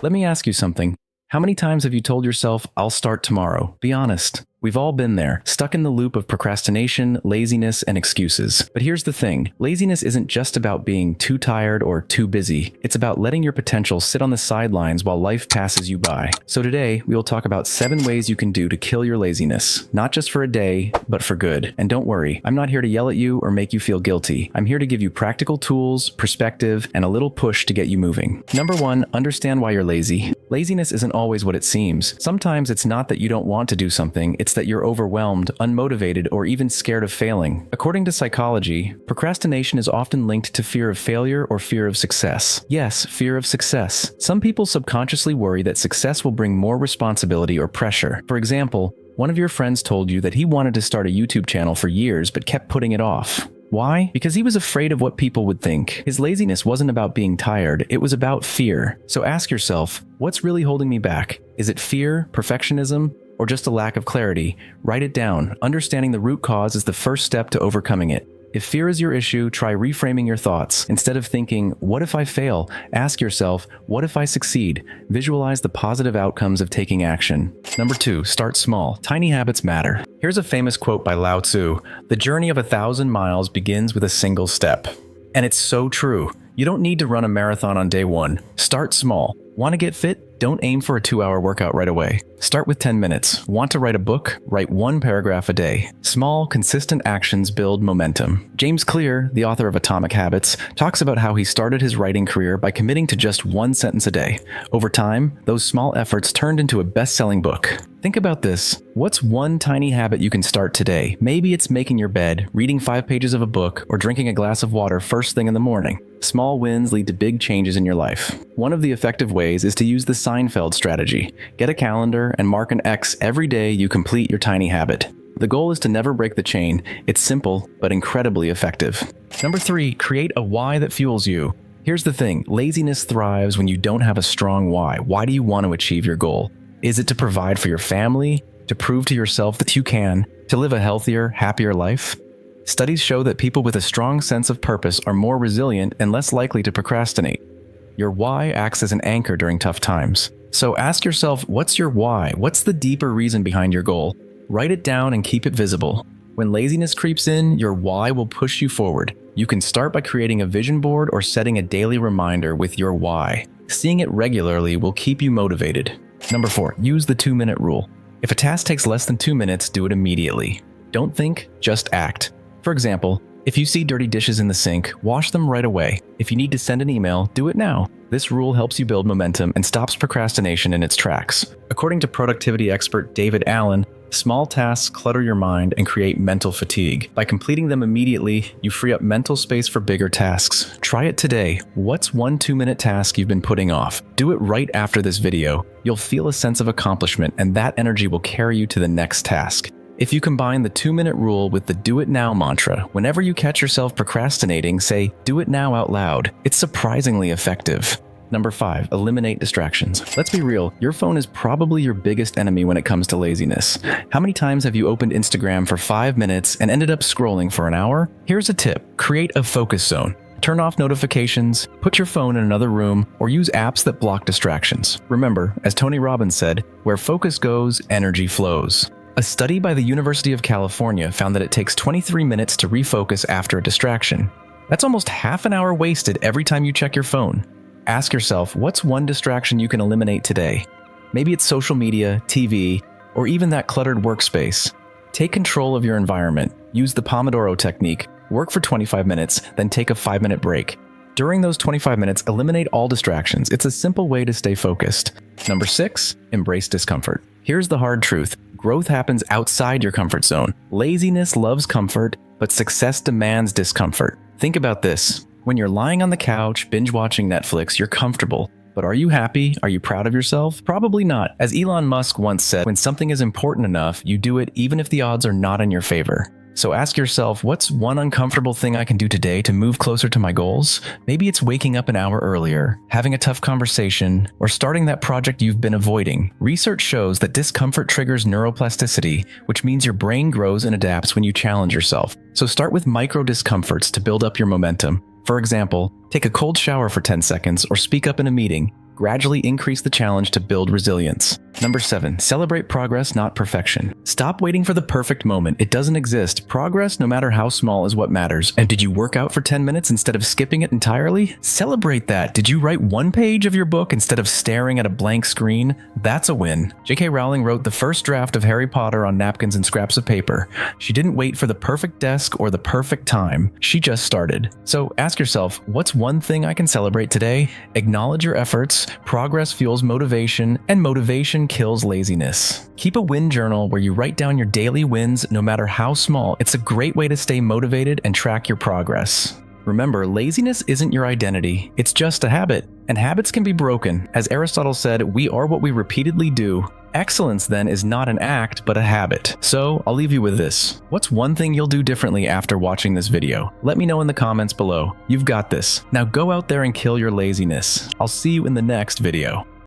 Let me ask you something. How many times have you told yourself, I'll start tomorrow? Be honest. We've all been there, stuck in the loop of procrastination, laziness, and excuses. But here's the thing, laziness isn't just about being too tired or too busy. It's about letting your potential sit on the sidelines while life passes you by. So today, we will talk about 7 ways you can do to kill your laziness, not just for a day, but for good. And don't worry, I'm not here to yell at you or make you feel guilty. I'm here to give you practical tools, perspective, and a little push to get you moving. Number 1, understand why you're lazy. Laziness isn't always what it seems. Sometimes it's not that you don't want to do something, it's that you're overwhelmed, unmotivated, or even scared of failing. According to psychology, procrastination is often linked to fear of failure or fear of success. Yes, fear of success. Some people subconsciously worry that success will bring more responsibility or pressure. For example, one of your friends told you that he wanted to start a YouTube channel for years but kept putting it off. Why? Because he was afraid of what people would think. His laziness wasn't about being tired, it was about fear. So ask yourself, what's really holding me back? Is it fear, perfectionism, or just a lack of clarity? Write it down. Understanding the root cause is the first step to overcoming it. If fear is your issue, try reframing your thoughts. Instead of thinking, what if I fail? Ask yourself, what if I succeed? Visualize the positive outcomes of taking action. Number 2, start small. Tiny habits matter. Here's a famous quote by Lao Tzu: "The journey of 1,000 miles begins with a single step." And it's so true. You don't need to run a marathon on day 1. Start small. Want to get fit? Don't aim for a 2-hour workout right away. Start with 10 minutes. Want to write a book? Write 1 paragraph a day. Small, consistent actions build momentum. James Clear, the author of Atomic Habits, talks about how he started his writing career by committing to just 1 sentence a day. Over time, those small efforts turned into a best-selling book. Think about this. What's one tiny habit you can start today? Maybe it's making your bed, reading 5 pages of a book, or drinking a glass of water first thing in the morning. Small wins lead to big changes in your life. One of the effective ways is to use the Seinfeld strategy. Get a calendar and mark an X every day you complete your tiny habit. The goal is to never break the chain. It's simple, but incredibly effective. Number 3, create a why that fuels you. Here's the thing, laziness thrives when you don't have a strong why. Why do you want to achieve your goal? Is it to provide for your family? To prove to yourself that you can? To live a healthier, happier life? Studies show that people with a strong sense of purpose are more resilient and less likely to procrastinate. Your why acts as an anchor during tough times. So ask yourself, what's your why? What's the deeper reason behind your goal? Write it down and keep it visible. When laziness creeps in, your why will push you forward. You can start by creating a vision board or setting a daily reminder with your why. Seeing it regularly will keep you motivated. Number 4, use the 2-minute rule. If a task takes less than 2 minutes, do it immediately. Don't think, just act. For example, if you see dirty dishes in the sink, wash them right away. If you need to send an email, do it now. This rule helps you build momentum and stops procrastination in its tracks. According to productivity expert David Allen, small tasks clutter your mind and create mental fatigue. By completing them immediately, you free up mental space for bigger tasks. Try it today. What's one 2-minute task you've been putting off? Do it right after this video. You'll feel a sense of accomplishment, and that energy will carry you to the next task. If you combine the 2-minute rule with the do it now mantra, whenever you catch yourself procrastinating, say, do it now out loud. It's surprisingly effective. Number 5, eliminate distractions. Let's be real, your phone is probably your biggest enemy when it comes to laziness. How many times have you opened Instagram for 5 minutes and ended up scrolling for an hour? Here's a tip, create a focus zone. Turn off notifications, put your phone in another room, or use apps that block distractions. Remember, as Tony Robbins said, where focus goes, energy flows. A study by the University of California found that it takes 23 minutes to refocus after a distraction. That's almost half an hour wasted every time you check your phone. Ask yourself, what's one distraction you can eliminate today? Maybe it's social media, TV, or even that cluttered workspace. Take control of your environment. Use the Pomodoro technique. Work for 25 minutes, then take a 5-minute break. During those 25 minutes, eliminate all distractions. It's a simple way to stay focused. Number 6, embrace discomfort. Here's the hard truth. Growth happens outside your comfort zone. Laziness loves comfort, but success demands discomfort. Think about this. When you're lying on the couch, binge-watching Netflix, you're comfortable. But are you happy? Are you proud of yourself? Probably not. As Elon Musk once said, when something is important enough, you do it even if the odds are not in your favor. So ask yourself, what's one uncomfortable thing I can do today to move closer to my goals? Maybe it's waking up an hour earlier, having a tough conversation, or starting that project you've been avoiding. Research shows that discomfort triggers neuroplasticity, which means your brain grows and adapts when you challenge yourself. So start with micro discomforts to build up your momentum. For example, take a cold shower for 10 seconds or speak up in a meeting. Gradually increase the challenge to build resilience. Number 7, celebrate progress, not perfection. Stop waiting for the perfect moment. It doesn't exist. Progress, no matter how small, is what matters. And did you work out for 10 minutes instead of skipping it entirely? Celebrate that. Did you write one page of your book instead of staring at a blank screen? That's a win. J.K. Rowling wrote the first draft of Harry Potter on napkins and scraps of paper. She didn't wait for the perfect desk or the perfect time. She just started. So ask yourself, what's one thing I can celebrate today? Acknowledge your efforts. Progress fuels motivation, and motivation kills laziness. Keep a win journal where you write down your daily wins, no matter how small. It's a great way to stay motivated and track your progress. Remember, laziness isn't your identity. It's just a habit. And habits can be broken. As Aristotle said, we are what we repeatedly do. Excellence, then, is not an act, but a habit. So, I'll leave you with this. What's one thing you'll do differently after watching this video? Let me know in the comments below. You've got this. Now go out there and kill your laziness. I'll see you in the next video.